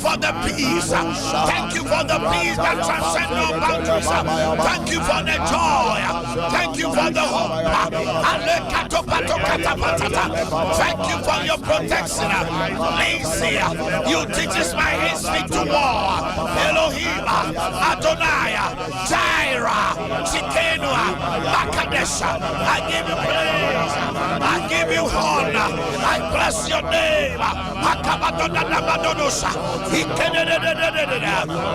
for the peace. Thank you for the peace that transcends all boundaries. Thank you for the joy. Thank you for the hope. Thank you for your protection. Lazy, you teaches my hands to war. Elohim, Adonai, Jireh, Chikenua, Makadesha. I give you praise. I give you honor. I bless your name.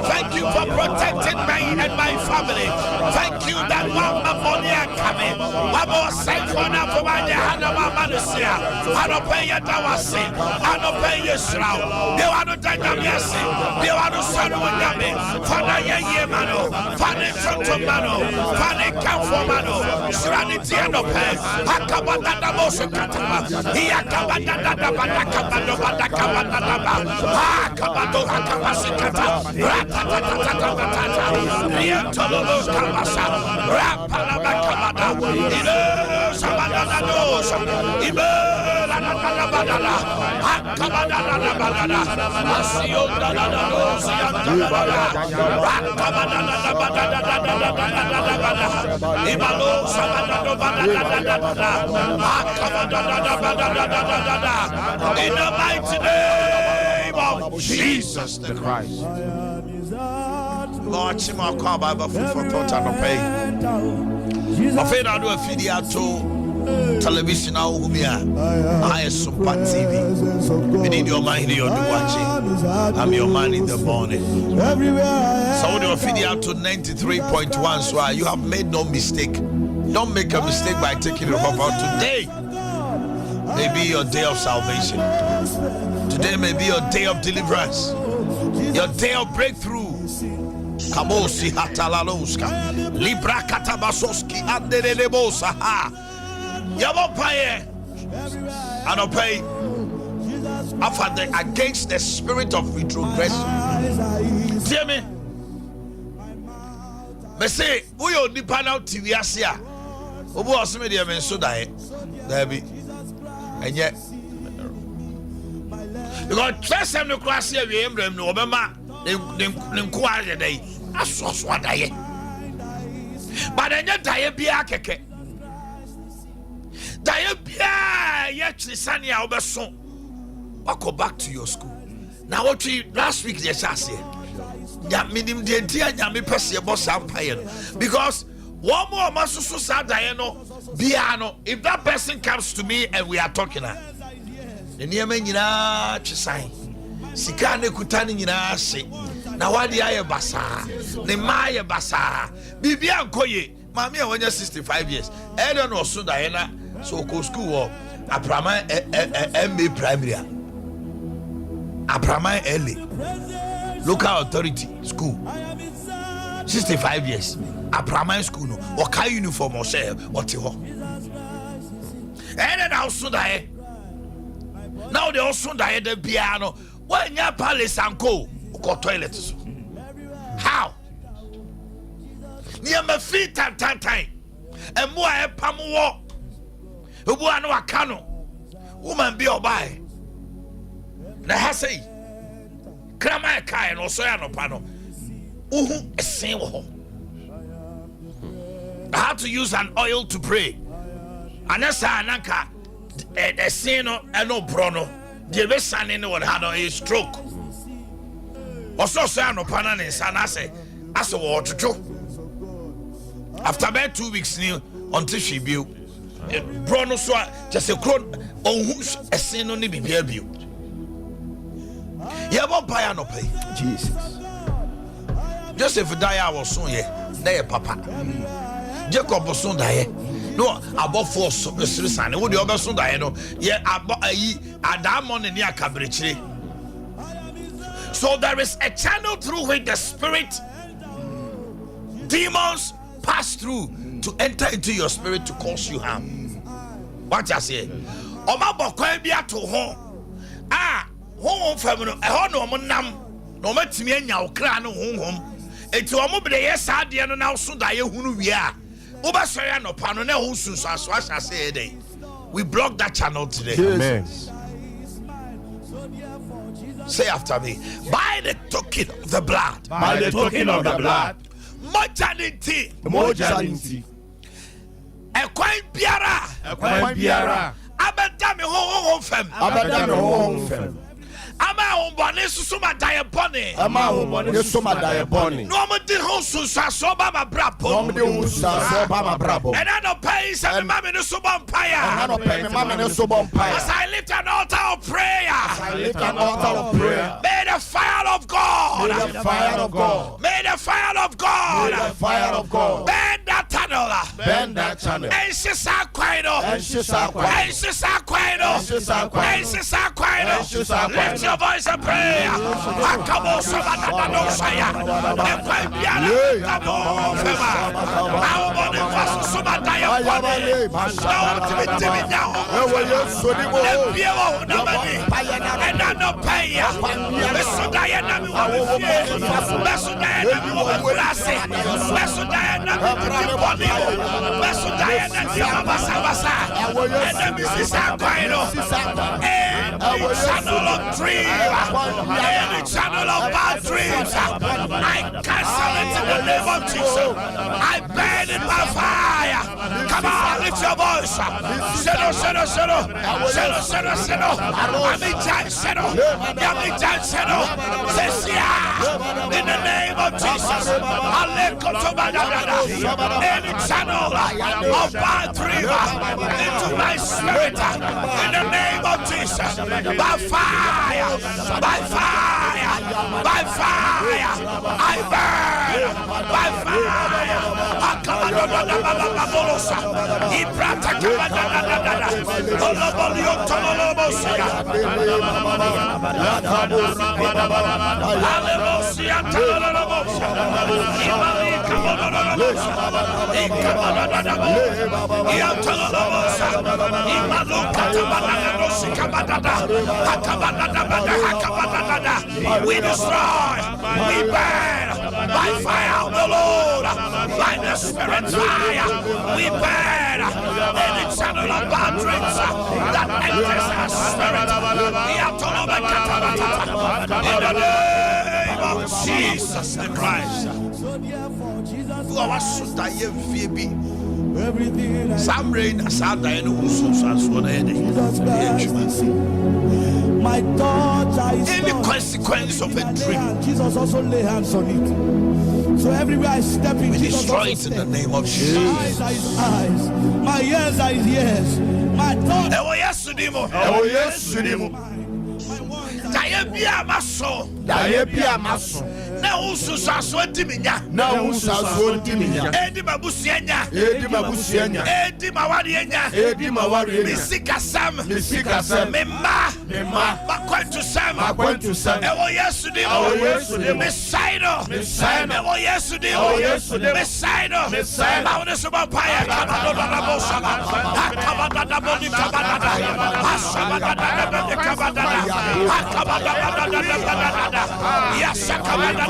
Thank you for protecting me and my family. Thank you that one ammonia coming. One more safe one for my Hanamasia. I don't pay your Dawasi. I don't pay your shroud. You want to take them, yes. You want to send one yummy. Father Yemano, Father Truntomano, Father Camfomano, Serenity and Opay. Hakabata Motion Katama. Yakabata Hakabato Hakabasikata. Ratatatatata. Riantolo Kabasa. Rapalabakabada. Ibe Sabadanosa. Ibe Lanabadala. Hakabadana. Asio Dadanosa. Ibalo in the mighty name of Jesus the Christ. Lord, Chima call Bible for total pay. Afraid I do a video to television now. I am Sompa TV. We need your mind here to watching. I'm your man in the morning. So we do a video to 93.1. So you have made no mistake. Don't make a mistake by taking it off out today. May be your day of salvation. Today may be your day of deliverance. Your day of breakthrough. Kabosi hatalaloska. Libra katabasoski anderebosa ha. Yabopaye. Anope. Against the spirit of retrogression. Hear me? Me say, we are nipa now TV asia. Obu osime de men so dae. There be. And yet, because first time the class here we emblem no obema them kware dey asoso adaye. But then daye bia keke. Daye bia ye trisania obeso. Go back to your school. Now what we last week they say. Ya minim de dia nyame pese boss empire because one more masusu sadaye no biano. If that person comes to me and we are talking, the near man yina chisai, Sikane Kutani yina se, Nawadi basa, Nemaya basa, Bibian Koye, Mammy when you're 65 years, Ellen or Sudayana, so go school or a prama MA primary, a prama early, local authority school, 65 years. A primary school no or car uniform or say what you want. And then also die. Now they also die the piano. When your palace and go toilets. How? Near my feet time. And more a pamu. Who no a cano. Woman be obey. The Hassay. Krama kai and also no pano. A same home. I had to use an oil to pray. And that's ananka the sin and no brono. The best son in one had a stroke. Also, say no pananis and I say, water too. After about 2 weeks new until she built brono so just a crown on who's a sin only be built. You won't buy no pay. Jesus. Joseph die was soon here. There, Papa. Jacob was soon die. No, about 4 son. Would you ever soon die? No, yeah, about a diamond in your cabaret. So there is a channel through which the spirit, demons pass through to enter into your spirit to cause you harm. What I say? Oma Boakye bia to home. Home family. No nam. No matimi anya okra no home. Eti omo be yes ade no na so da ye hunu wi a. Obasori no pa no na hu sunso aso asha say dey. We block that channel today. Amen. Say after me. By the token of the blood. By the token of the blood. Mojaniti. Mojaniti. Ekwan biara. Ekwan biara. Abedame ho fem. Abedame ho fem. Ama hombone susuma daye bone. Ama hombone susuma daye bone. No mo di ho susa so ba ma brabo. No mo di ho susa so ba ma brabo. And I no pay say me mama no so bonfire. I no pay me mama no so bonfire. As I lift an altar of prayer. As I lift an altar of prayer. May the fire of God. May the fire of God. May the fire of God. May the fire of God. Burn that tunnel. Burn that channel. Ensisa kwaino. Ensisa kwaino. Ensisa kwaino. Ensisa kwaino. Ensisa kwaino. Ensisa kwaino. Lift your voice and pray. Akabo sabata no saya. Ekwa biara. Kabo fema. Awo ne faso sabata ya kwani. Now to be down. Ewo Yesu ni mo. Ebiewo na mani. Ena no paya. Besudaya na mi wo fie. Besudaya na mi wo klase. Besudaya na mi body. Besudaya na mi basa basa. Ena mi sisa kwaino. Any channel of dream, any channel of bad dreams, I cancel it in the name of Jesus. I burn it by fire. Come on, lift your voice. Settle. In the name of Jesus. Any channel of bad dream into my spirit. In the name of Jesus. By fire, by fire, by fire, I burn, by fire. We destroy, we burn by fire of the Lord, by the Spirit's fire. We burn any channel of bad dreams that enters our spirit. In the name of Jesus Christ. Some rain has had the end of my thoughts are any consequence of a dream. Jesus also lay hands on it. So everywhere I step in, we Jesus destroy it in the name of Jesus. My eyes are his eyes, my ears are his ears, my thoughts. Na ususaso antiminya. Edi mabusianya. Edi mawarienya. Misika sam. Mema. Makwentu sam. Ewo Yesu dimo. Mesaino. Ewo Yesu dimo. Mesaino. Mawone suba paya. Kabadona na bosama. Kabadona boni kabadada. Asabadada boni kabadada. Kabadada. Yes, kabadada.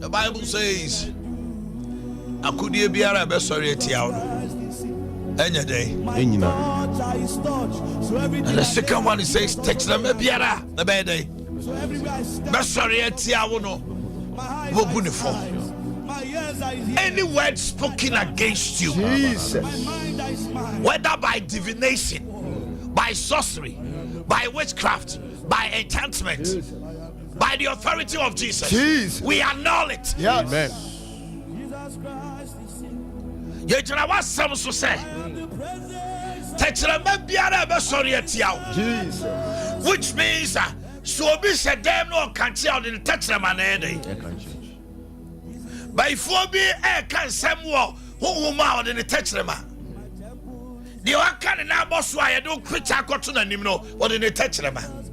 The Bible says, Akudie biara be sorry etia no. Enya day. And the second one, it says, text them a biara the bad day. Be sorry etia no. Wo bunifo. Any word spoken against you, Jesus. whether by divination, by sorcery, by witchcraft, by enchantment, by the authority of Jesus, we annul it. Yes. Amen. Yejana was some so say. Jesus. Which means so be said them no can't tell the tetraman. By 4B can some war who out in the tetraman. The Wakan and Abosway don't quit our cotton and him no or in the tetraman.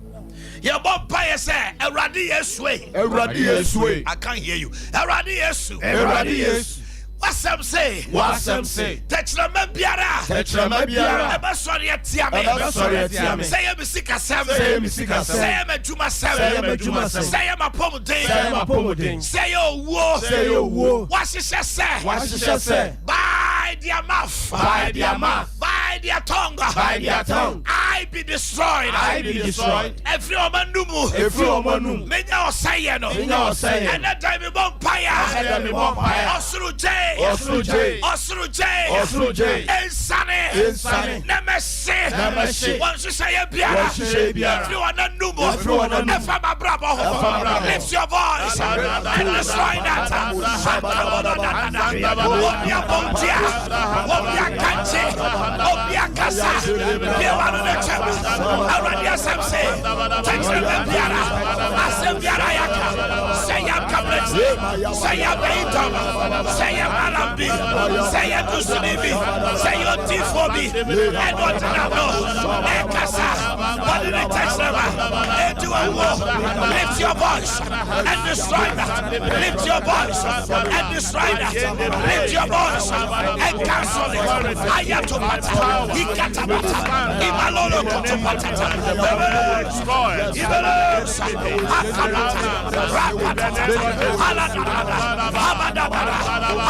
Your Bob Paya say, a radius way. A radius way. I can't hear you. A radius. A radius. What's some say? What's some say? Tetrama biara. Tetrama biara. Eba sorry etiame. Eba sorry etiame. Say me sika sem. Say me sika sem. Say me juma sem. Say me juma sem. Say me pomodin. Say me pomodin. Say yo wo. Say yo wo. What she say? What she say? By their mouth. By their mouth. By their tongue. By their tongue. I be destroyed. I be destroyed. Every omanumu. Every omanum. Menya osaya no. Menya osaya. And that time me bonfire. And that me bonfire. Osuru J. Osuru J. Osuru J. Osuru J. Insane. Insane. Nemesi. Nemesi. Once you say a biara. Once you say a biara. Everyone a numo. Everyone a numo. Efama brabo. Lift your voice. And destroy that. Obia bontia. Obia kanche. Obia kasa. Biara no chama. Already asem say. Text the biara. Asem biara yaka. Say ya kablet. Say ya beitom. Say ya malambi. Say ya dusunibi. Say ya tifobi. And what I know. Ekasa. What did it text them? Into a war. Lift your voice and destroy that. Lift your voice and destroy that. Lift your voice and cancel it. Ayatopata. Ikatabata. Imalolo kotopata. Ibelos. Akamata. Rakatata. Aladada. Abadabara.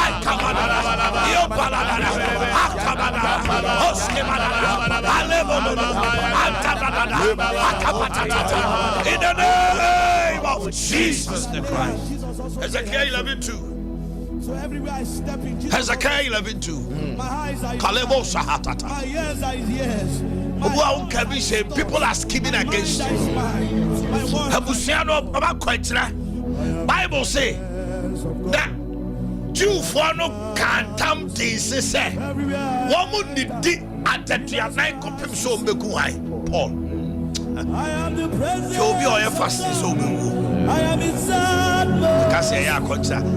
Akamada. Yobalada. Akamada. Oskemada. Alebolo. Antabada. Akapatata. In the name of Jesus the Christ. Ezekiel 11:2. Hezekiah 11:2. Kalebo Sahatata. People are scheming against you. Bible say that Jew for no can't come to say woman did at the 9 so Paul. You'll be on your fasting so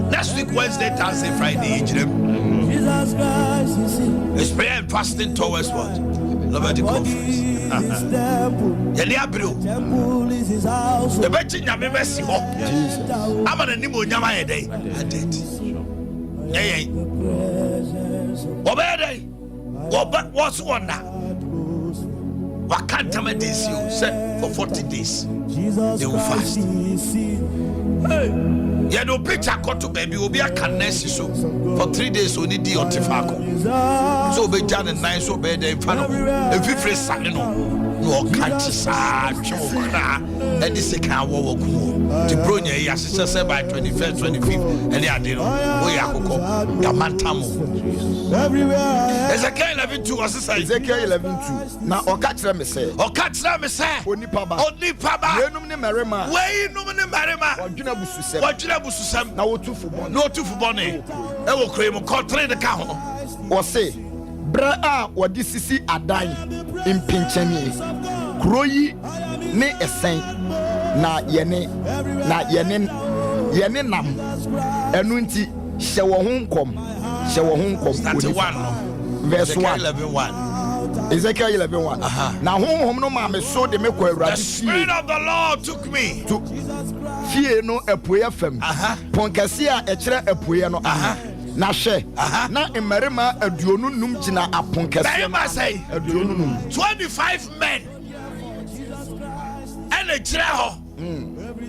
next week, Wednesday, Thursday, Friday, Jesus Christ, it's prayer and fasting towards what? Nobody conference. temple is his house. The betting ya mercy hope. I'm an animal yama a day. I did. Yay. Obey. What's one now? What can't tell me this? You said for 40 days. They will fast. Yeah, no picture got to baby will be a canesi so for 3 days only the otifaco. So be Jan and 9 so bad in front of if you fresh no country and this can walk to Brunia yes by 21st 25th and they are we are Yamantamo. Ezekiel 11:2 was Ezekiel 11:2. Now Okatra me say Oni Paba Yenum ne Marima way no marima Wajuna Bususem Wajuna Bususem na wotu fubon no tu fubone e wo krem ko 3 de ka ho o say bra a wodi sisi adan impinchani kroyi ne esen na yene nam enu nti hye wo ho nkom verse 1 Ezekiel 11:1 na honhom no ma me so de me ko awurade the spirit of the Lord took me to fie no apuya fam ponkase a e kire apuya no na hwe na mmarima aduonu num gina aponkase na say aduonu num 25 men and a kire ho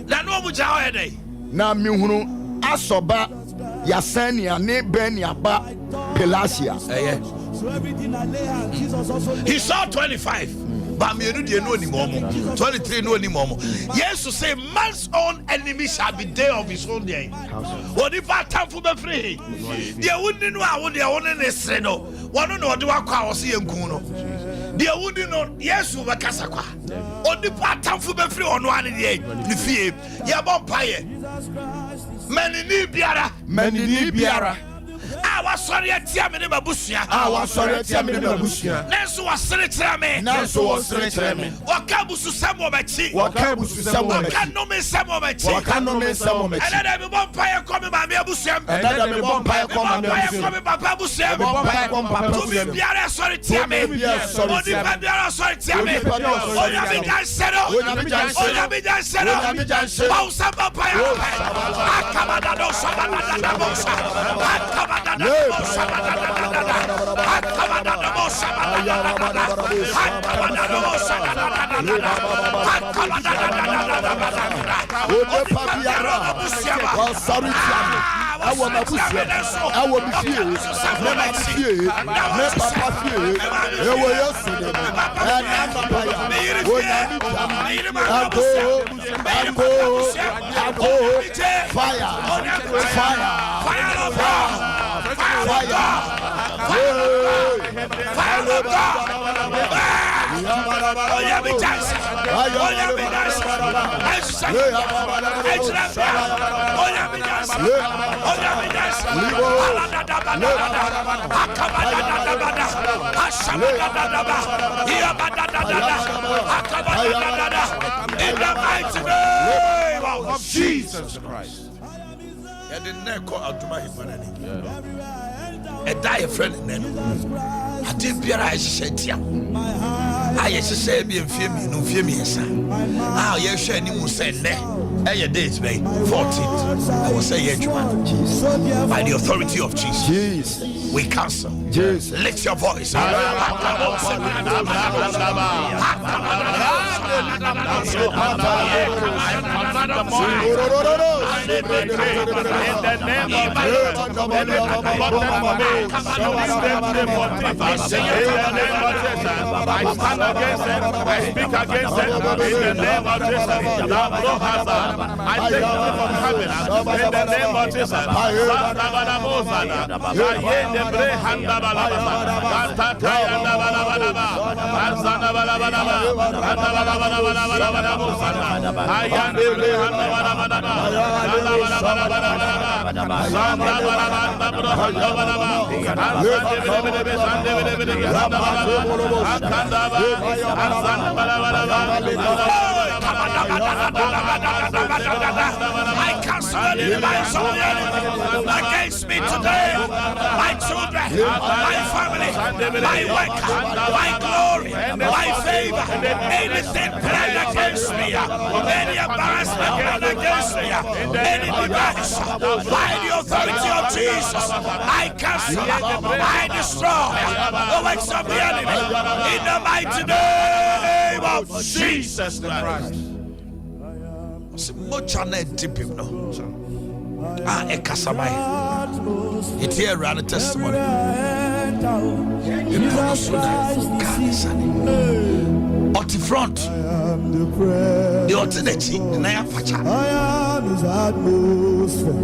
na no mu ja ho e dey na mehunu asoba Yasania ne Beniaba Pelasia. He saw 25. But me no ni momo. 23 no ni momo. Yes to say man's own enemy shall be day of his own day. What if I time for be free? They wouldn't know how they own in the no. One no do akwa o see enku no. They wouldn't know yes we kasa kwa. What if I time for be free on one day? Ni fie. Ya bon paye. Many ni biara. I was sorry at Tiamini Babusia. I was sorry at Tiamini Babusia. Nanso was Sretrame. Nanso was Sretrame. Wakabusu Samomachi. Wakabusu Samomachi. Wakanome Samomachi. Wakanome Samomachi. And then the vampire coming by Babusiam. And then the vampire coming by Babusiam. To be Biara sorry Tiame. Only Biara sorry Tiame. Oyabijan Sero. Oyabijan Sero. Pausa vampire. Akamada Jesus Christ. I didn't call out to my humanity. A die friend in them. I did be a said, I say, be in fear me, no fear me, son. Ah, yes, and you will say, your days, May 14th. I will say, yes, by the authority of Jesus, we cancel. Lift your voice. I cancel any lies of the enemy against me today. My children, my family, my work, my glory, my favor. Anything planned against me, any embarrassment planned against me, any device, by the authority of Jesus, I cancel, I destroy the works of the enemy in the mighty name of Jesus Christ. It's here around the testimony. At the front, the alternative,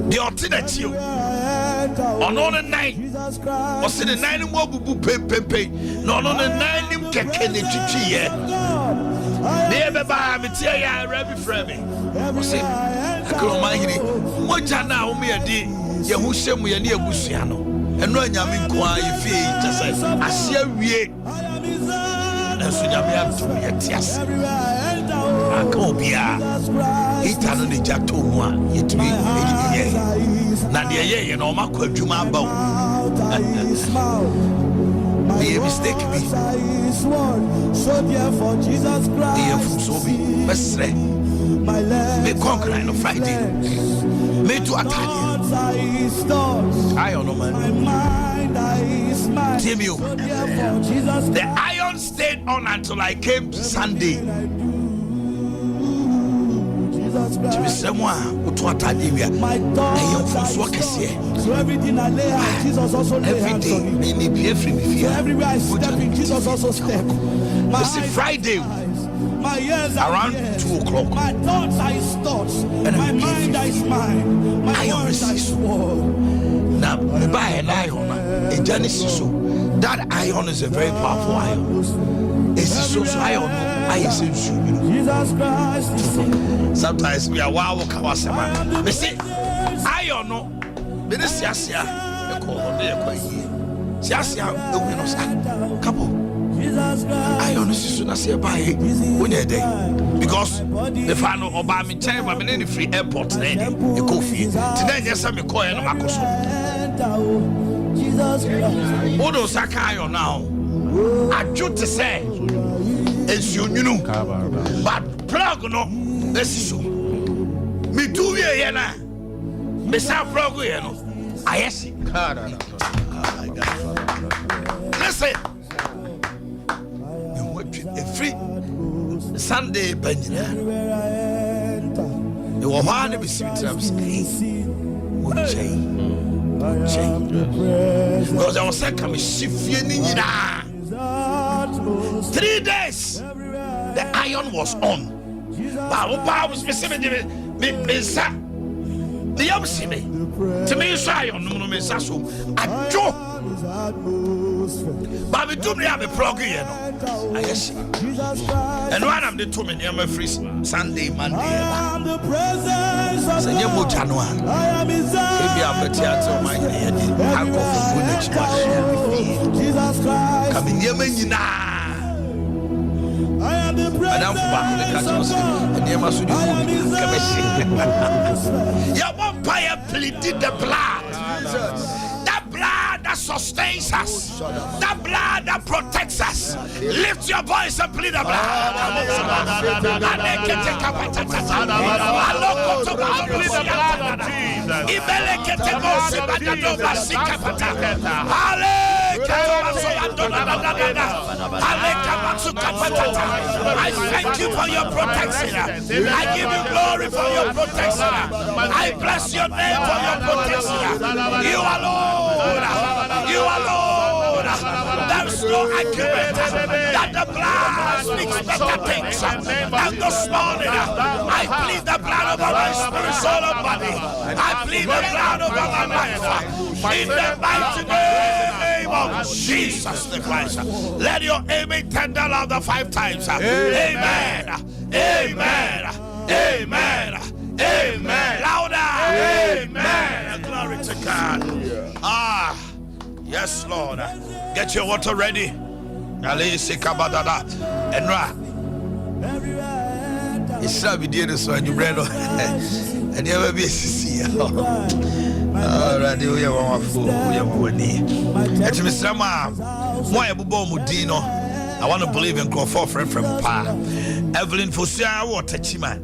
the alternative. On the night, or see the 9 more pay. No, on the 9 kekeni chichi. Never buy me tea, I rabbi frame. Say, Omanhene, moja na umi adi ye hu shemu ye ne abusuano. Eno anyame nkoa ye fie just say asia wie. Enso nyame atum ye tiase. Aka obia. Itano ne jato mu a yetumi ye. Na de ye na o makwa adwuma aba o. Be a mistake me. So therefore Jesus Christ. So be mesre. Me conquer on Friday. Me to attack. I don't know, man. Tell you, the iron stayed on until I came to Sunday. To be someone who taught Adivia. My thoughts are restored. So everything I lay out, Jesus also lay hands on it. So everywhere I step in, Jesus also step. My See Friday. My ears are Around ears. 2 o'clock. My thoughts are his thoughts. And My mind is mine. My words are his word. Now, buy an iron. A Genesis. That iron is a very powerful iron. It's so iron. Jesus Christ is Savior. Sometimes we are wow. We see iron. No, Siasia. Couple. Iron is soon as you buy it when you're there. Because the final Obama chain, I'm in any free airport, you go fee. Today, yes, I'm a coin and a Macoso. What does that iron now? I do to say, it's you know, but plug no, this is so. Me do here, now. Me say plug here, no. I see. Listen. Free Sunday Benjamin. You were one of the symptoms. Because I was saying, come shift 3 days. The iron was on. But was specific. The to me, iron, no, I joke. But we do have a plug here. I guess. And one of the 2 million free Sunday, Monday. I am the presence of God. I am his Jesus Christ. Come in here, I am the presence of your vampire pleaded the blood. That blood that sustains us. That blood that protects us. Lift your voice and plead the blood. I thank you for your protection. I give you glory for your protection. I bless your name for your protection. You alone. You alone. There is no argument that the blood speaks better things than this morning. I plead the blood over my spirit, soul, and body. I plead the blood over my life. In the mighty name of Jesus the Christ. Let your amen tender louder 5 times. Amen. Amen. Amen. Amen. Louder. Amen. Glory to God. Yes, Lord. Get your water ready. Enra. It's not be this one. You read and you ever be a CC. Alright, we are one fool. We are one knee. It's Mr. Ma. Why Mudino? I want to believe in Crawford from Pa. Evelyn Fosia, what Techiman.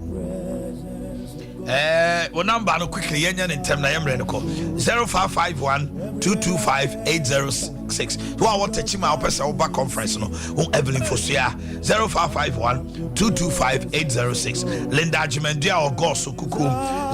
What number no quickly Yanyan in term I am ready to call 0551 225 806. To our Techima Opesa Oba conference no Evelyn Fosia 0551 225 806. Linda Jimendia or Gosso Kuku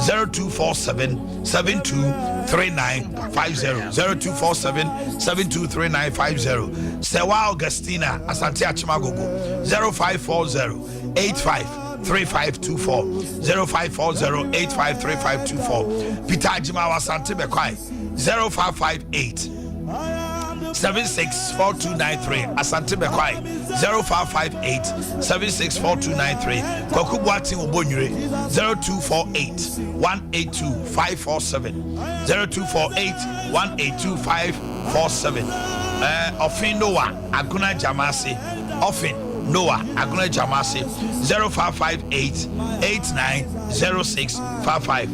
0247 723950 0247 723950. Sewa Augustina Asante Achimagogo 0540 85 3524 0540 853524. Peter Jimawa Sante Bekwai 0558 764293. Asante Bekwai 0558 764293. Kokubwati Ubonyure 0248 182 547 0248 182 547. Ofin Noah Aguna Jamasi Ofin Noah Aguna Jamasi 0558 890655.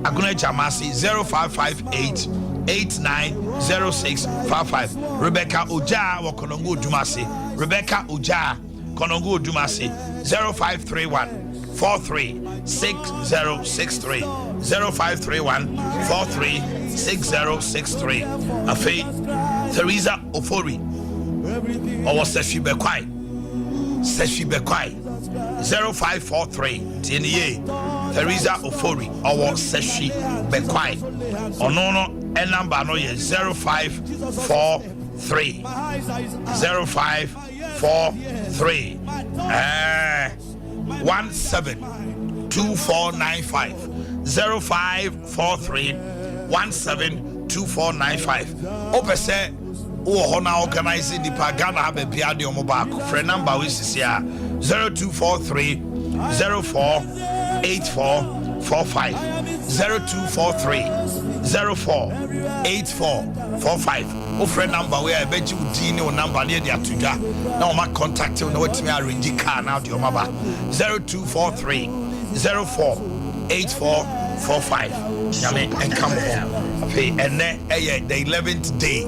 Aguna Jamasi 0558 890655. Rebecca Oja Wakonongo Dumasi. Rebecca Oja Konongo Dumasi 0531 436063 0531 436063. Afi Teresa Ofori or Sefi Bekwai 0543 TNA Teresa Ofori or Seshi Bekwai Onono and number no 0543 0543 172495 0543 172495 Opese Ohona organizing the Pagana have a piano mobile friend number which is here 0243 048445 0243 048445 o friend number where I bet you dini o number near the atuja now my contact you know what me arrange car now the omaba 0243 048445 yame and come home pay and then the 11th day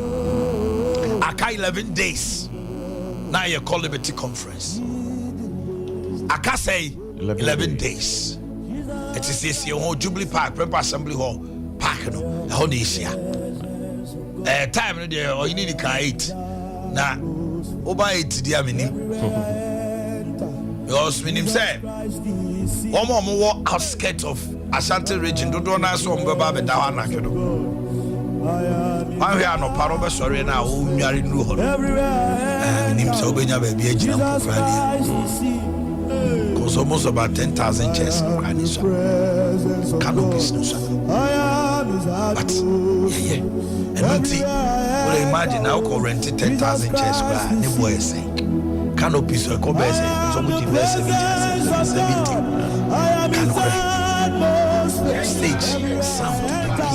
aka 11 days now you call liberty conference aka say 11 days it is this your Jubilee Park Prep Assembly Hall Park no how do you see time no there or you need to 8 na over 8 dia minim because minim say one more outskirts of Ashanti region do na so mbeba be da na kedo man we are no paro be sorry na o nware nu ho minim so obenya ba bia gina mfrani because almost about 10,000 chairs canopies no so but yeah and until well imagine now ko rent 10,000 chairs ne boy say canopies ko be say so much be 70 stage sound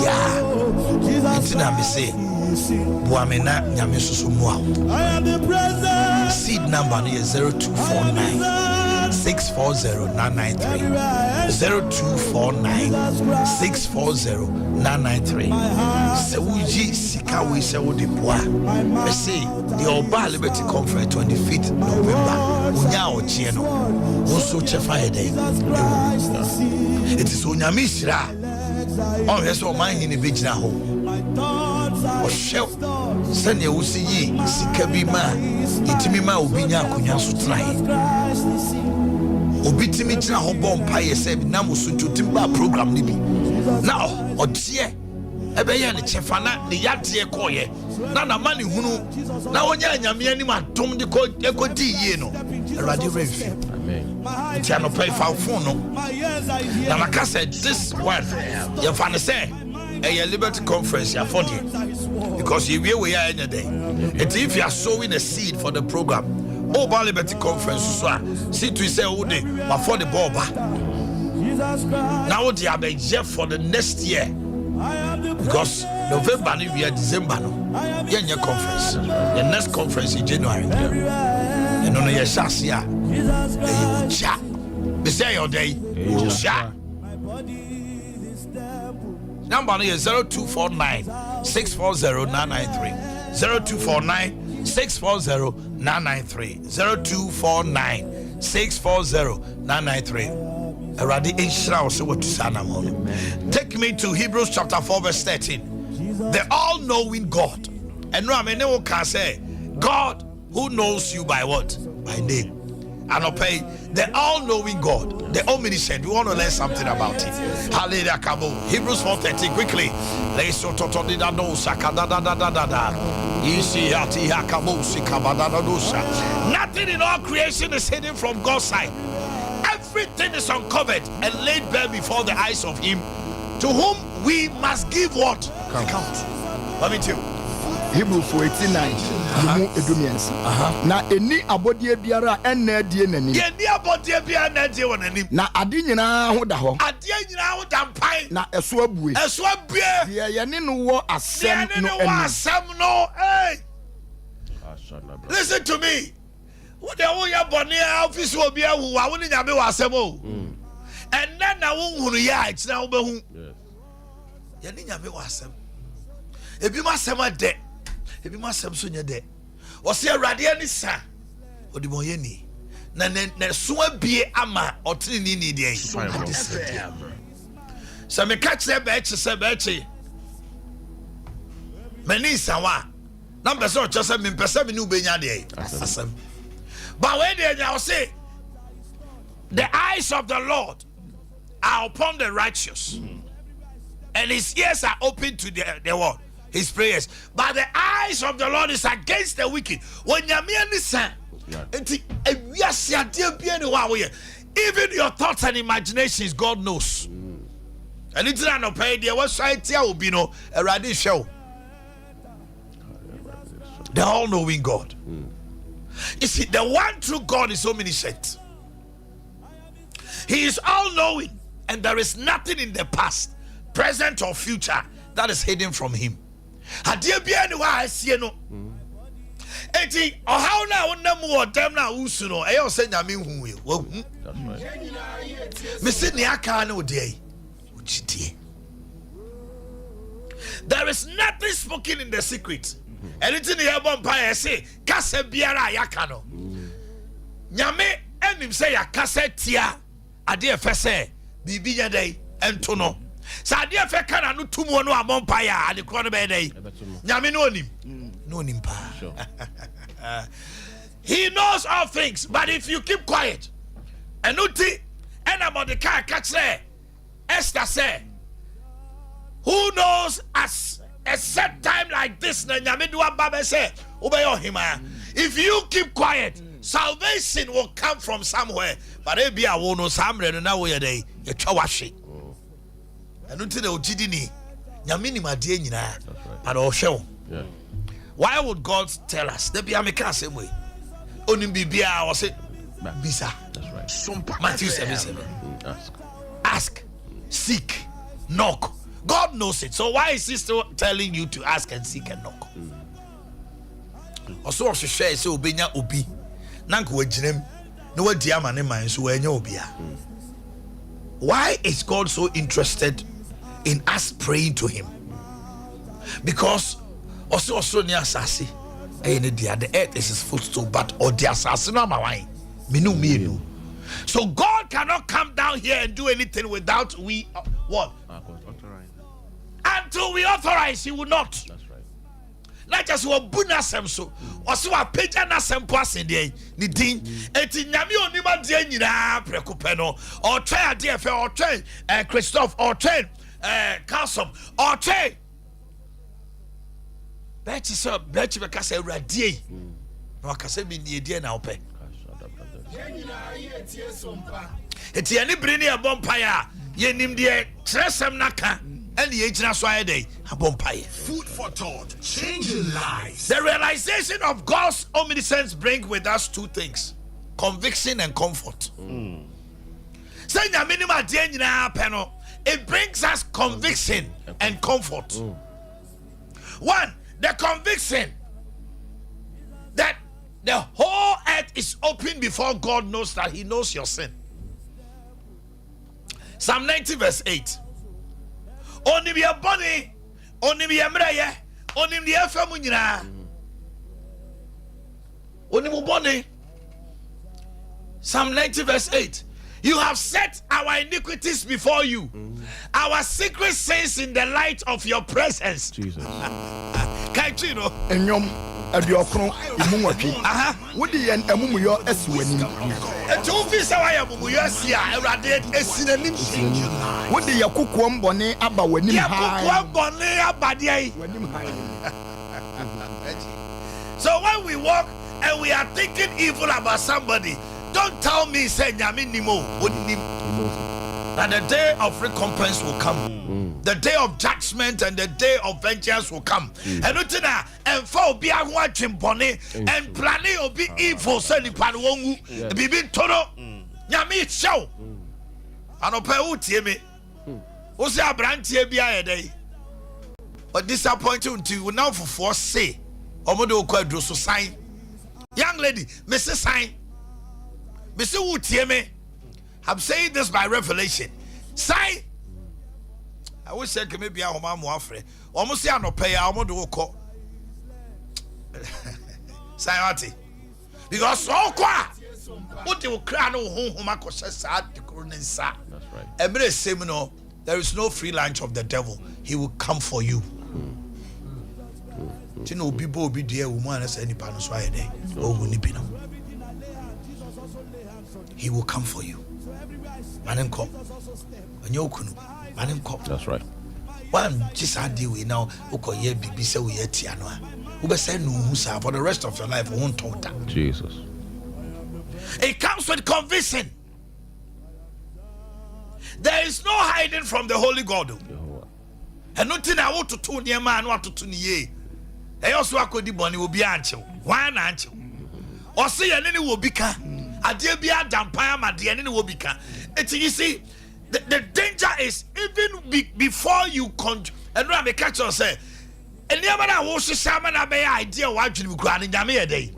yeah it's na me say boamena nyame susu mu seed number is 0249 640-993 0249-640-993 Sewuji Sika we sewu de boa I say the Oba Liberty Conference 25th November unya ochie no also chefa ede it is onyame hira on yeso Omanhene begina ho o shew sene wusi yi sika bi ma itimi ma obinya akonya so trai obitimi tira ho bompa yese bi na musuntu timba program ni bi now odie ebeye ne chefana ne yade koye na mani hunu na onya anyame ani matom de ko ekodi yie no erade refi amen tiano pay for phone no na maka said this one you fan say a Liberty Conference ya for it because you we are any day if you are sowing a seed for the program Oba Liberty Conference so see to say who dey for the ball back now they are being for the next year because November ni we are December no yenye conference the next conference in January and on your shasia you cha be say your day you cha number is 0249 640-993 0249 640-993 0249 640-993 Eradi Inshra also what to sana mono. Take me to Hebrews chapter 4 verse 13. The all-knowing God. And no I can say God who knows you by what? By name. And I'll pay the all-knowing God, the omniscient. We want to learn something about it. Hallelujah. Hebrews 4:13 quickly. Nothing in all creation is hidden from God's sight. Everything is uncovered and laid bare before the eyes of him to whom we must give what? Account. Let me tell you. Hebrew 4:89 mu edumiensi na eni abodie biara enna die nanim ye ni abodie biara na die wonanim na ade nyina ho da ho ade nyina ho da mpan na eso abue ye ye ne no wo asem no hey listen to me what the wo ya bone office obi awu wa wo ni nyame wa asem o and na wo hunu ya akira wo behu ye ni nyame wa asem ebi ma asem ade ebi ma asem so nya de o se awrade ani sa odimoye ni na so abie ama otini ni de so me catch se be mani sawa na mpese o chose me mpese me ni ubenya de asem ba we de nya o se The eyes of the Lord are upon the righteous, and his ears are open to the word, his prayers. But the eyes of the Lord is against the wicked. When even your thoughts and imaginations, God knows. And it's not no pay the website here will be no a radio show. The all-knowing God. You see, the one true God is omniscient. He is all-knowing, and there is nothing in the past, present, or future that is hidden from him. Adia bia ni wa asie no. Enti ohaw na wonam wo dem na wusu no e yo se nyame hu we. That's right. Me se ni aka na odi ai. There is nothing spoken in the secret. Anything you have empire say kase biara yaka no. Nyame enim say yakase tia ade efe se bibi nya dai ento no. Sa ade efe kana no tumo no amompa ya ade kro no be dai. Nyame no onim. No onim pa. Sure. He knows all things, but if you keep quiet, enuti and about the car catch there, Esther say, who knows as a set time like this, if you keep quiet, salvation will come from somewhere. But it be a wono samre na we dey ye twawashi. Enuti na ojidini nyamini madie nyina but o hwe. Yeah. Why would God tell us? There be a make same way. Onim bibia was it bisa. That's right. Sompa. Matthew 7:7. Ask, seek, knock. God knows it. So why is he still telling you to ask and seek and knock? Also, share so obenya obi. Nanko wajinem no wadi ama ne man so wanya obia. Why is God so interested in us praying to him? Because also near Sasi, the earth is his footstool, but or the assassin no my minu. So God cannot come down here and do anything without we what? Until we authorize, he will not. That's right. Not just what bunasem so, also a page and a samples in the din. Eti nyami onima dia nyina prekupeno or try a DFL or try Christophe or try Carlson or try. Betty so Betty because a radie. No akase bi nie die na ope. Eti ani brini a bompire ye nim de tresem naka and ye gyina so ayede a bompire. Food for thought, changing lives. The realization of God's omniscience brings with us two things: conviction and comfort. Say nyame nim ade nyina pe no, it brings us conviction and comfort. One, the conviction that the whole earth is open before God knows that he knows your sin. Psalm 90 verse 8. Oni bi aboni, oni bi emreye, oni bi afemu nyina. Oni mu boni. Psalm 90 verse 8. You have set our iniquities before you, our secret sins in the light of your presence. Jesus. Can't you know? Enyom aduokron imunwatwe. Wodi yen amumuyo asiwani. Etu fi sawaya mumuyo asia Ewrade esinanim. Wodi yakokuo mbone aba wanim ha. Yakokuo mbone abade. Wanim ha. So when we walk and we are thinking evil about somebody, don't tell me say nyame nimo oninim. That the day of recompense will come. The day of judgment and the day of vengeance will come. And utina and for be a bone and planning will be evil so ni pan wongu bibi toro nyame show. Anope utie me. O se abrantie bia yedai. But disappointing to you now for say omodo kwadro so sign. Young lady, Mrs. Sign. Mr. Utieme, I'm saying this by revelation. Sign. I wish I could maybe a home afre. Almost say no pay our mother will call. Sign because so qua. What you cry no home sad the sa. That's right. Every seminar, there is no free lunch of the devil. He will come for you. You know, people will be there, woman as any panel so I day. Oh, Nipino. He will come for you. Manenko. Anyokunu. Manenko. That's right. One just had we now Okoye Bibi say we yet Tianoa. Ube say no Husa for the rest of your life won't talk that. Jesus. It comes with conviction. There is no hiding from the Holy God. And nothing I want to turn your man want to turn ye. I also could the money will be ancho. One ancho. Or say an enemy will be can. A dear be a dampire, my dear enemy will be can. It's you see, the danger is even before you and Rabbi Catcher say, and never I was a salmon, I may idea what you grant in Yamia day.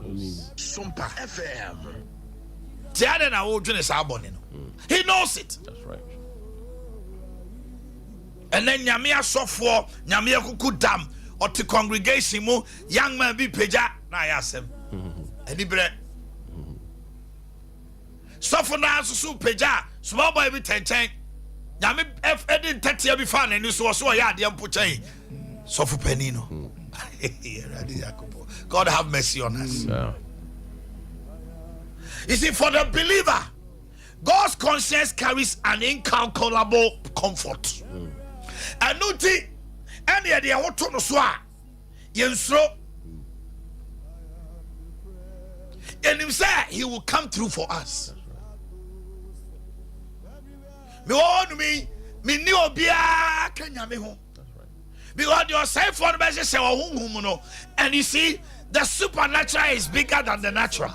Sompa FM. Tiana and I will drink a sabon. He knows it. That's right. And then Yamia software, Yamia kuku dam, or to congregation mo, young man be peja, na yasem. And he bread. Software now so peja, small boy with 10 chain. Yami F edin 30 be fun and you saw so ya the ampuche. Sofu penino. God have mercy on us. Yeah. You see, for the believer, God's conscience carries an incalculable comfort. And no tea, any idea what to swa, yensro. And him say he will come through for us. Me want me ni obia kenya me ho. Because your cell phone message say no. And you see, the supernatural is bigger than the natural.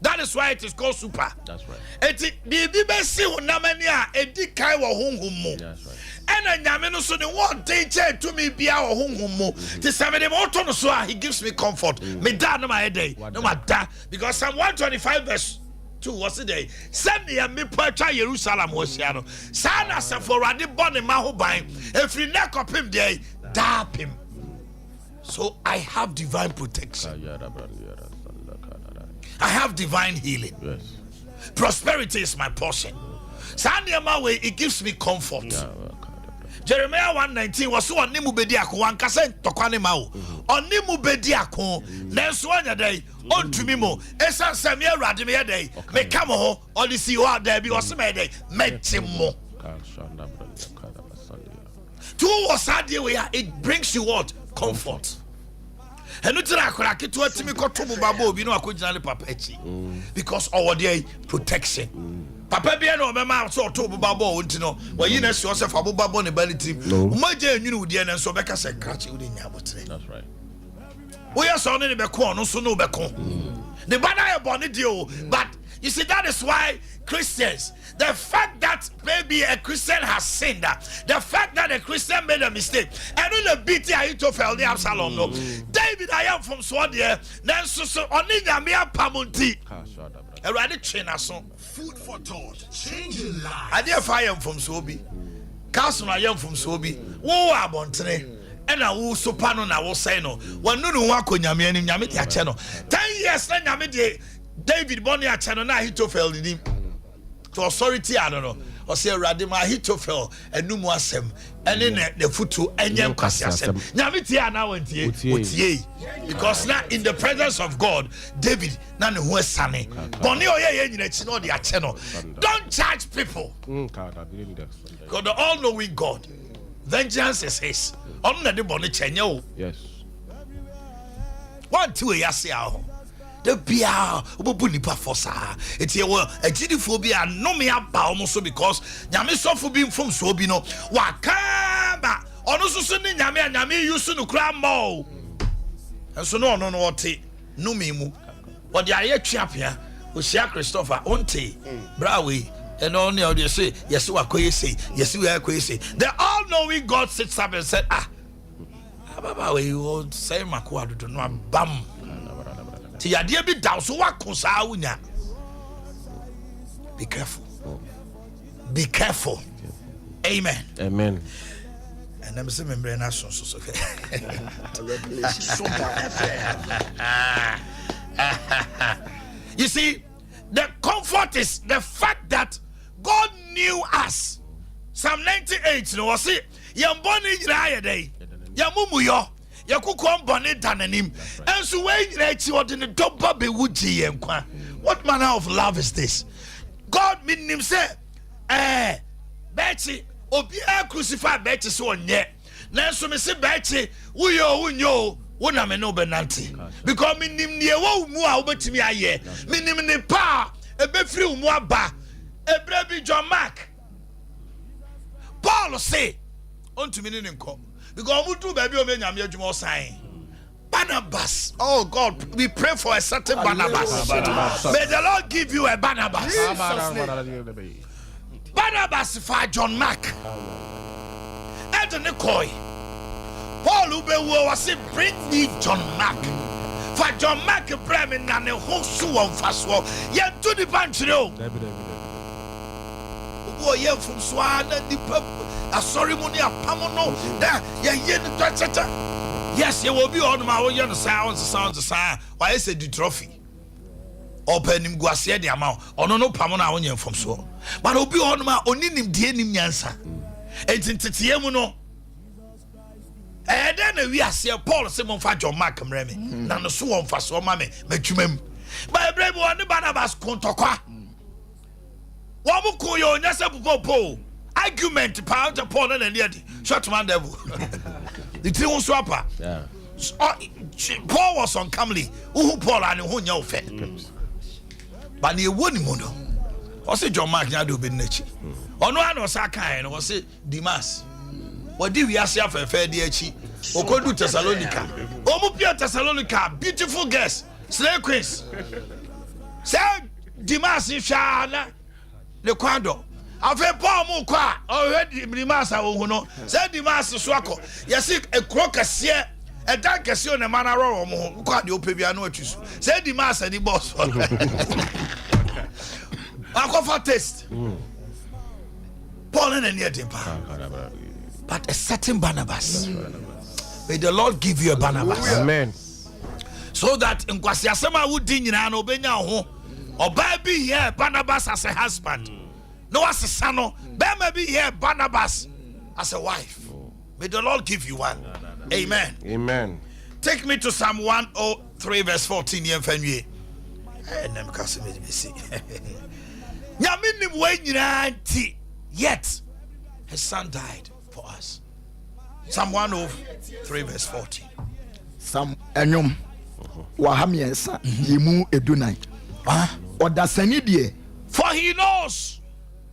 That is why it is called super. That's right. Eti bibi si hunamania edi kai wa hunhumu. That's right. And nyame no so the one teacher to me bia wa hunhumu. Ti say me dem auto no so he gives me comfort. Me da no my day. No my da because Psalm 125 verse 2 was it day. Send ya me poetry Jerusalem was ya no. Sana se for rade born ma ho ban. Every neck of him day dap him. So I have divine protection. I have divine healing. Yes. Prosperity is my portion. Sandiama way it gives me comfort. Yeah. Jeremiah 1:19 was so on nimu bediako one kase tokwane mao. On nimu bediako nenso anya day on to me mo. Esa samia radime day. Me come ho on the see what there be was me day. Metimo. Two was sad way it brings you what? Comfort. And no tira akora keto atimi koto babo bi no akojinale papa echi because our day protection papa bia no mema so to babo wonti no wayi na so se fa babo ne baliti umaje enwunu udi na so beka se krache udi nya botre. That's right. We are so ne be ko no so no be ko the banner e born deal. But you see, that is why Christians, the fact that maybe a Christian has sinned, the fact that a Christian made a mistake, and on the BT I to fell the Absalom. No, David, I am from Swadia, then so only the mere Pamunti. A radical trainer song. Food for thought, changing life. I dare fire from Sobi. Castle, I am from Sobi. Whoa, Abontene. And I will sopano na will say no. One no one could Yami and Yamiti channel. 10 years, then Yamiti. David Bonnia channel na Hitofel in him to authority. I don't know. Or say Radima Hitofel and no more asem and then the foot to Enyam Kassiasem. Namitia now went ye because now in the presence of God, David none who is sunny. Bonio ye channel. Don't charge people. God, the all-knowing God. Vengeance is his. On the bonnet chenyo. Yes. 1 2 years ago. The bia ubunipa fosa eti ewo agidiphobia no me aba almost because nyame sofo bi from so bi no wakaba ono so ne nyame use no kra mo enso no ono no wote no me mu wo de aye twiapia o sia Christopher onte brawe and only how they say yes wakoye say yes we akoye say the all knowing God sits up and said baba we will say makwa do no bam ti yade bi down so wakosa awunya. Be careful. Be careful. Amen. Amen. And I'm saying member na so you see, the comfort is the fact that God knew us. Psalm 98 no was it yamboni nyira day yamumu yo yakukom bone dananim and so when you ordinary double be wuji yenkwa. What manner of love is this? God made him say Betty, Obia crucified Betty so nye. Nanso me se Betty, unyo, wona me no benanti. Because me nim ne wo mu a obetimi aye. Me nim ne pa, ebefri mu aba. Ebra bi John Mark. Paul say, unto me nko. Because mutu baby o me nyame adwuma sign. Barnabas. Oh God, we pray for a certain Barnabas. May the Lord give you a Barnabas. Barnabas for John Mark. Edna Koi. Paul Ubewo was say, bring me John Mark. For John Mark Bremen and a whole suon faswo. Yet to the pantry. Oh, yeah, from Swan and the a ceremony of Pamono. There, yes, you will be on my way on the sounds, why I said the trophy. Open him guasia the amount, or no Pamona onion from so. But will be on my own him, dear Yansa. And in Titiamuno. And then we are seeing Paul Simon Fajo Markham Remy, none of so on for so mammy, Metumem. By a brave one, the Barnabas Contaqua. What will call your Nessa Popo? Argument, pound upon and yet, short man devil. The two swapper. Yeah. Paul was uncomely. Who Paul and who know fed. But you wouldn't mono. Was it John Mark Nadu Binachi? Or no one was a kind, was it Dimas? What did we ask you for a fair DH? Or go to Thessalonica? Omupia Thessalonica, beautiful guest, slave queens. Say Dimas in Shana, the Quando. Afe Paul Mukwa, already Dimas, I will know. Say Dimas Swako. Yes, a crocus here. A dank as you and a man are wrong. Quad you pay no choose. Say Dimas and the boss. I go for test. Paul and yet, but a certain Barnabas. May the Lord give you a Barnabas. Amen. So that in Kwasiasama would din and obenya home, or baby here Barnabas as a husband. No as a son, but maybe here Barnabas as a wife. May the Lord give you one. Amen. Amen. Take me to Psalm 103 verse 14. Yet his son died for us. Psalm 103 verse 14. Psalm Enyom Wahamiensa Yimu Edunai. Odasani die. For he knows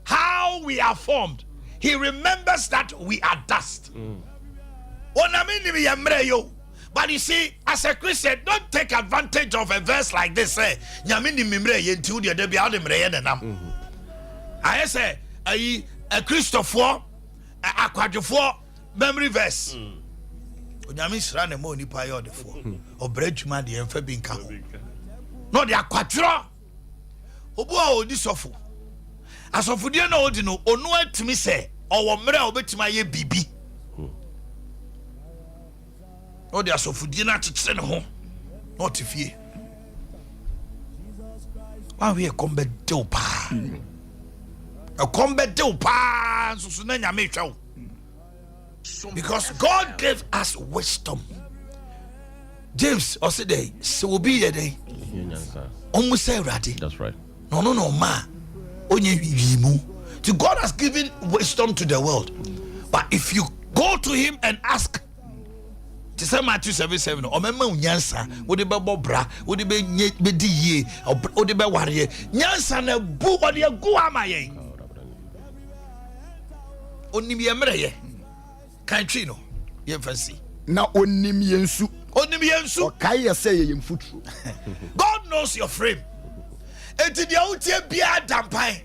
how we are formed. He remembers that we are dust. But you see, as a Christian, don't take advantage of a verse like this. I say, a Christopher, a quadruple memory verse. Not the aquatra. Obo this awful. As of you know, ono to me say, or mere obet my bibi. No, they are so for dinner to send home. Not if ye. Why we a combat dopa? A combat dopa, so soon I may show. Because God gave us wisdom. James, or say day, so will be a day. Almost say ratty. That's right. No, ma. Only you. God has given wisdom to the world. But if you go to him and ask, to say Matthew 7:7, or member Nyansa, would it be Bobra, would it be Ye, or would it be Warrior? Nyansa, a boo, or the Guamaye. Only me a mere. Country no, you fancy. Now only me and soup. Only me and soup. Kaya say in foot. God knows your frame. And to the out here be a dampine.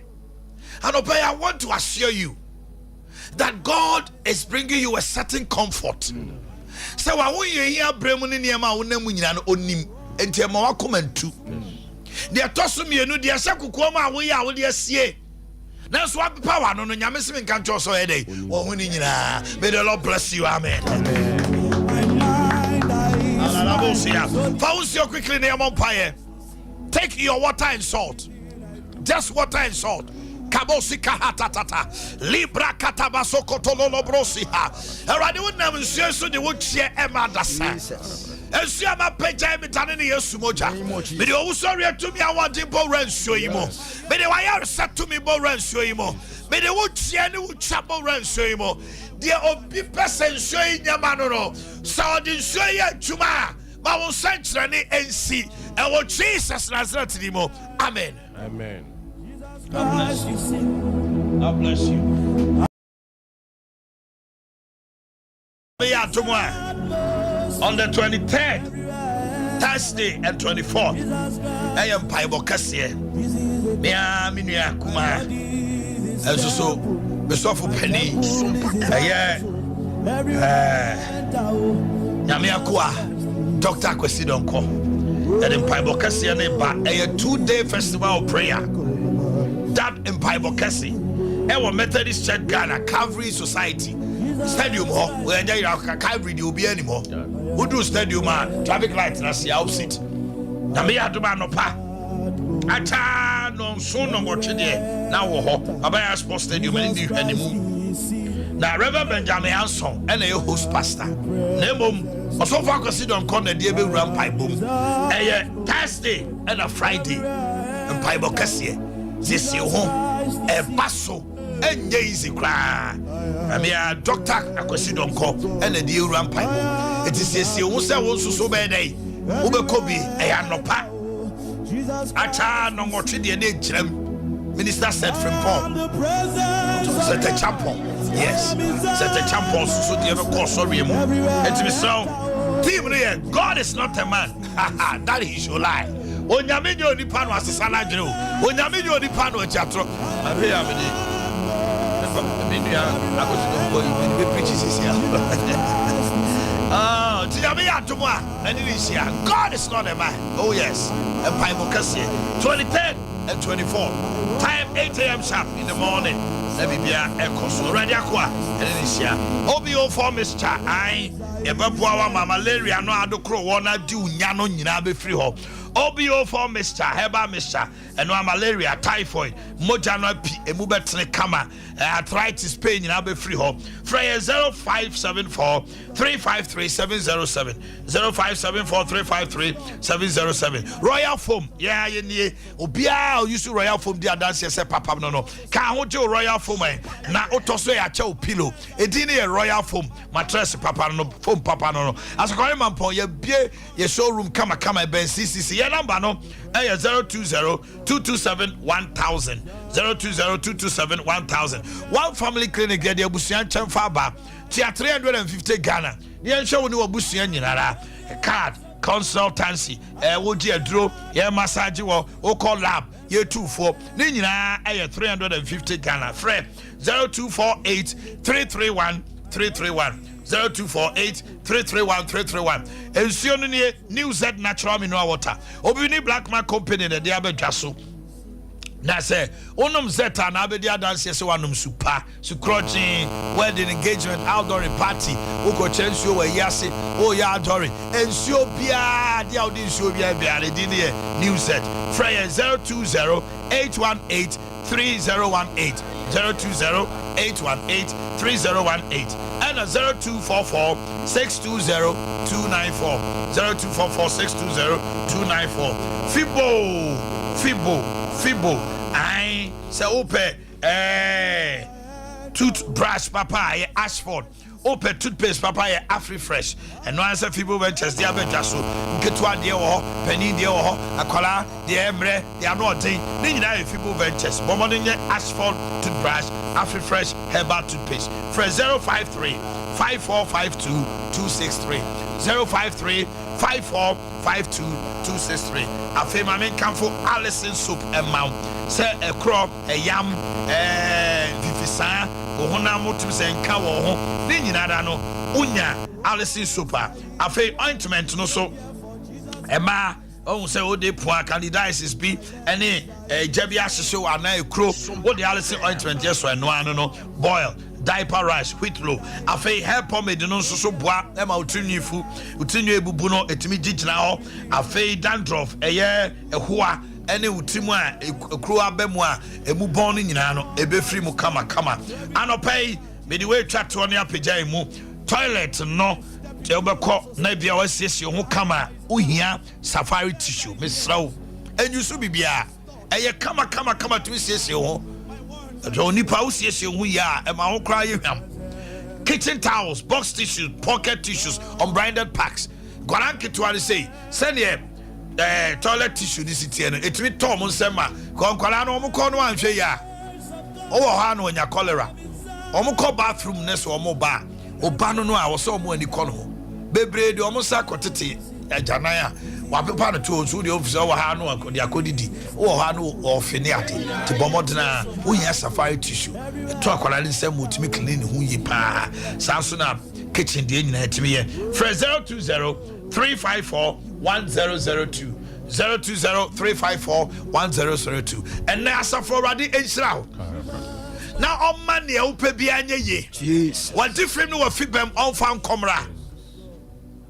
And I want to assure you that God is bringing you a certain comfort. So I want you here, Bremen in Yama, Onim, and Tiamawa comment too. They are tossing me, and they are Sakukoma, we are with the that's what power no Yamisim can't also a day. Or winning, may the Lord bless you. Amen. Found you quickly near Montpire. Take your water and salt. Just water and salt. Kabosika hatatata. Libra katabasoko tololo brosiha. Already would never share so they would share Emma Dasa. Ensuama peja emitane ne Yesu moja. Me de owusori to me awante bo ransuo yi mo. Me de waya to me bo ransuo yi mo. Me de wotia ne wutwa bo ransuo yi mo. De obi person nsuo yi nyama no. So de nsuo yi adwuma. Ma won santre ne ensi. E wo Jesus Nazareth ni mo. Amen. Amen. God bless you. God bless you. On the 23rd, Thursday and 24th, I am Bible Cassia. Mea Minia Kuma. And so, Besofu Penny. Yamiakua, Dr. Kwesidonko. And in Bible Cassia, a 2-day festival of prayer. That in Bible Cassia. Our Methodist Church Ghana, Calvary Society. Stadium we enjoy Calvary will be anymore. Who do stadium traffic lights na see opposite. Na me aduma no pa. Acha no so no watch there. Na wo ho. Abaya Sports Stadium in the animu. Na Reverend Benjamin Anson and a host pastor. Nemom also focus on corner dey be ram pipe boom. Thursday and a Friday. And Bible Cassie. This you home. A basso. And easy cry. I mean, Dr. Akwesidonko and the deal rampant. It is a season also so bad. Ubekobi, a anopa. Acha no more to the minister said from Paul. Set a champion. Yes, set a champion. So the other course, sorry. It's me so. Team here, God is not a man. That is your lie. Onyamenyo ni pano asesana jeno. Onyamenyo ni pano chatro. God is not a man. Oh yes. And Bible 23rd and 24th. Time 8 a.m. sharp in the morning. Let me be a coso ready aqua and Alicia. OBO for Mr. I Ebapuawa malaria no adokro wana do nyano nyina be free ho. OBO for Mr. Heba Mr. and no malaria, typhoid, mojano pi, emubetne kama, arthritis pain in abe free ho. Freya 0574 353 707 0574 353 707. Royal Foam, yeah, ye obia used to Royal Foam dia dance say papa no. Ka hojo Royal Foam na otoso ya cha pillow. Edini Royal Foam mattress papa no foam papa no. As ko man pon ye bie ye showroom kama ben CCC. Your number no 020-227-1000 020-227-1000. One family clinic get the Busian Chamfaba Tia 350 Ghana. The show no Busian Yinara a card consultancy would you draw your massage or call lab year 24 Nina 350 Ghana Fred 0248-331-331 0248-331-331. And soon New Z Natural Mineral Water. Obini Blackman Company the Diabe Jasso. Na say onum zeta na be dia dance say wanum super sucroaching wedding engagement outdoor party uko chensuo we yase o ya adore ensuo bia dia odi ensuo bia bia le din here New Z Freya 020-818-3018 020-818-3018 and a 0244-620-294 0244-620-294 Fibo I say open toothbrush papa Ashford open toothpaste papa Afri-Fresh and no answer Fibo Ventures dia bejaso nketwa de wo pani de wo akwala de emre de anotin ni nyina Fibo Ventures bomodin Ashford toothbrush Afri-Fresh herbal toothpaste for 053-5452-263 053-5452-263 afema men kamfo Allison soup and mount say a crop a yam vivisa ohona motum se nka wo ho ni nyina no unya Allison soup afi ointment no so ema oh say o de poa candidiasis bi ene jabi asese wa na ekro o de Allison ointment yes so no ano no boil diaper rash wheat low afei hair pomade no so boa ema utinyifu ebubu no etimi gigina ho afei dandruff eye ehoa ene utimu a ekro abemu a emu bon no nyina no ebefiri mu kama anopai me di we twa to ne apagya mu toilet no Tebeko na bia wasiesie ho kama ohia safari tissue mesraw enyu so bibia eye kama to siesie ho do nipa usiesie ho ya e ma ho kra yehwam kitchen towels, box tissues, pocket tissues, unbranded packs. Guaranke to say, send here toilet tissue this it me Tom on Sema. Conqualano Mukono and Shaya. Oh, Hano and your cholera. Omuko bathroom nest or moba. Obano no, I was so more in the corner. Bebre, the Omosa Cotati, Janaya. Wapana tools who the officer Hano and Kodiakodi, or Hano or Finiati, to Bomodna, who has safari tissue. Talk on the same would make clean who ye pa. Samsung kitchen dinner to me. Fresh 020-354-1002. 020-354-1002. And now for already Israel. Now on money, open behind ye. Jeez. What different no fit them on found comra.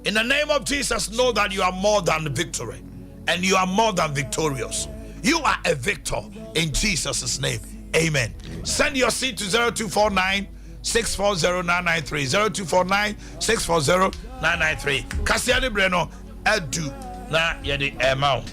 In the name of Jesus, know that you are more than victory and you are more than victorious. You are a victor in Jesus' name. Amen. Send your seed to 0249-640-993. 0249-640-993. Kasiani Breno, Edu na yedi amount.